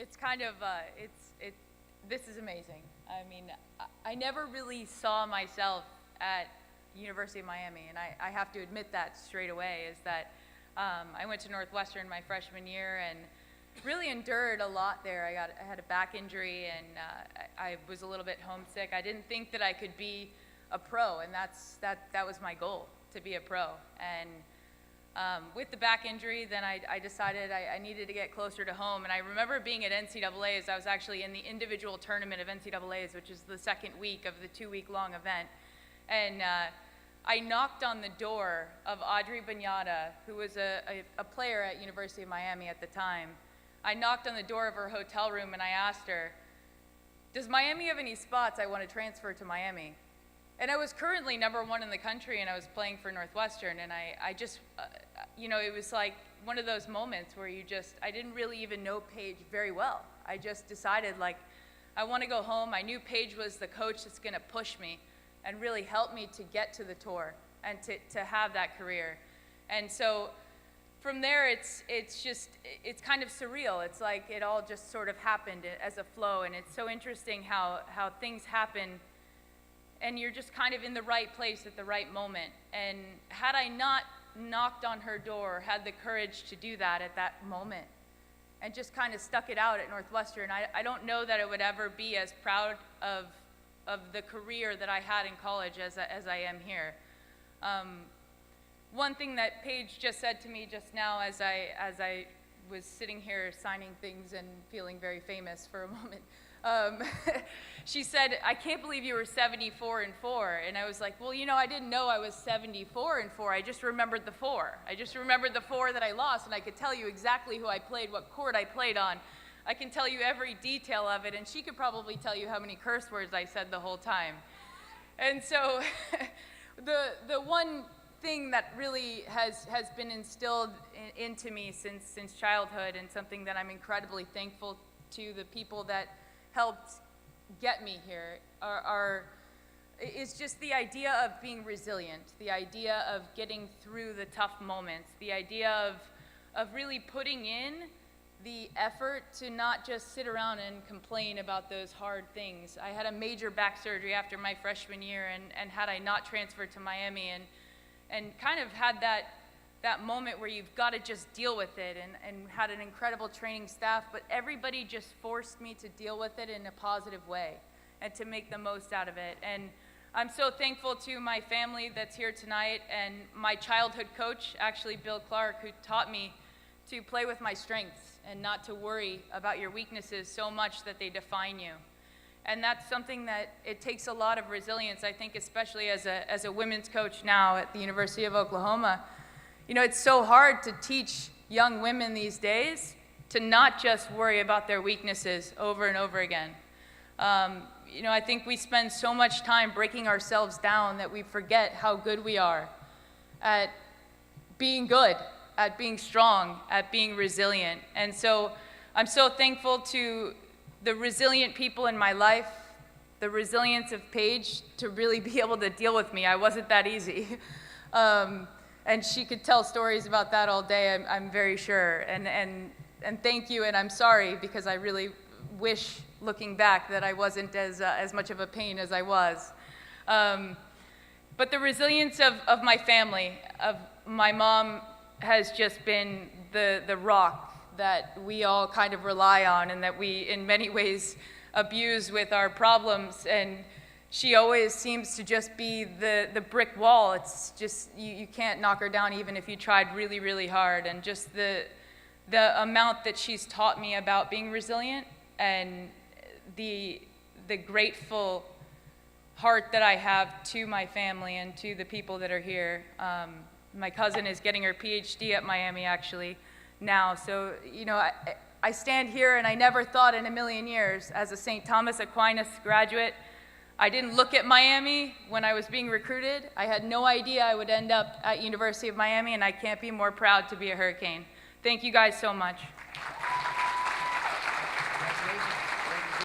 it's kind of, this is amazing. I mean, I never really saw myself at University of Miami, and I have to admit that straight away, is that I went to Northwestern my freshman year and really endured a lot there. I had a back injury, and I was a little bit homesick. I didn't think that I could be a pro, and that was my goal, to be a pro. And with the back injury, then I decided I needed to get closer to home. And I remember being at NCAA's. I was actually in the individual tournament of NCAA's, which is the second week of the 2-week-long event. And I knocked on the door of Audra Cohen, who was a player at University of Miami at the time. I knocked on the door of her hotel room and I asked her, "Does Miami have any spots? I want to transfer to Miami." And I was currently #1 in the country, and I was playing for Northwestern, and I just, you know, it was like one of those moments where I didn't really even know Paige very well. I just decided, like, I want to go home. I knew Paige was the coach that's going to push me and really help me to get to the tour and to have that career. And so from there, it's kind of surreal. It's like it all just sort of happened as a flow, and it's so interesting how things happen, and you're just kind of in the right place at the right moment. And had I not knocked on her door, had the courage to do that at that moment, and just kind of stuck it out at Northwestern, I don't know that I would ever be as proud of the career that I had in college as I am here. One thing that Paige just said to me just now as I was sitting here signing things and feeling very famous for a moment, she said, "I can't believe you were 74-4. And I was like, well, you know, I didn't know I was 74-4. I just remembered the 4. I just remembered the 4 that I lost, and I could tell you exactly who I played, what court I played on. I can tell you every detail of it, and she could probably tell you how many curse words I said the whole time." And so the one thing that really has been instilled into me since childhood, and something that I'm incredibly thankful to the people that helped get me here is just the idea of being resilient, the idea of getting through the tough moments, the idea of really putting in the effort to not just sit around and complain about those hard things. I had a major back surgery after my freshman year, and had I not transferred to Miami and kind of had that moment where you've got to just deal with it, and had an incredible training staff, but everybody just forced me to deal with it in a positive way and to make the most out of it. And I'm so thankful to my family that's here tonight, and my childhood coach, actually Bill Clark, who taught me to play with my strengths and not to worry about your weaknesses so much that they define you. And that's something that it takes a lot of resilience, I think, especially as a women's coach now at the University of Oklahoma. You know, it's so hard to teach young women these days to not just worry about their weaknesses over and over again. You know, I think we spend so much time breaking ourselves down that we forget how good we are at being good, at being strong, at being resilient. And so I'm so thankful to the resilient people in my life, the resilience of Paige to really be able to deal with me. I wasn't that easy. And she could tell stories about that all day, I'm very sure. And thank you, and I'm sorry, because I really wish, looking back, that I wasn't as much of a pain as I was. But the resilience of my family, of my mom, has just been the rock that we all kind of rely on, and that we, in many ways, abuse with our problems. And she always seems to just be the brick wall. It's just, you can't knock her down even if you tried really, really hard. And just the amount that she's taught me about being resilient, and the grateful heart that I have to my family and to the people that are here. My cousin is getting her PhD at Miami, actually, now. So, you know, I stand here, and I never thought in a million years, as a St. Thomas Aquinas graduate, I didn't look at Miami when I was being recruited. I had no idea I would end up at University of Miami, and I can't be more proud to be a Hurricane. Thank you guys so much.